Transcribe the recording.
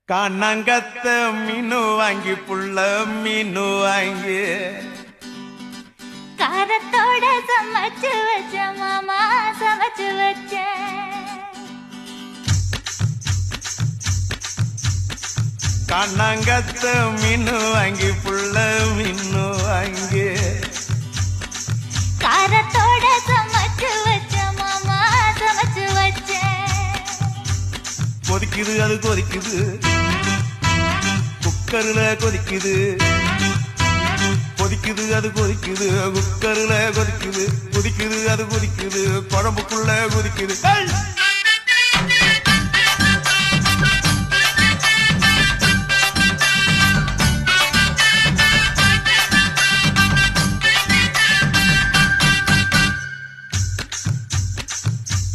காணாங்கத்த மீனு வாங்கி புள்ள மீனு வாங்கி காரத்தோட சமைச்சு வச்ச மாமா சமைச்சு வச்ச காணாங்கத்த மீனு வாங்கி புள்ள மீனு வாங்கி காரத்தோட சமைச்சு வச்ச மாமா சமைச்சு வச்ச கொதிக்குது அது கொதிக்குது குக்கர்ல கொதிக்குது கொதிக்குது அது கொதிக்குது குக்கர்ல கொதிக்குது கொதிக்குது அது கொதிக்குது குழம்புக்குள்ள கொதிக்குது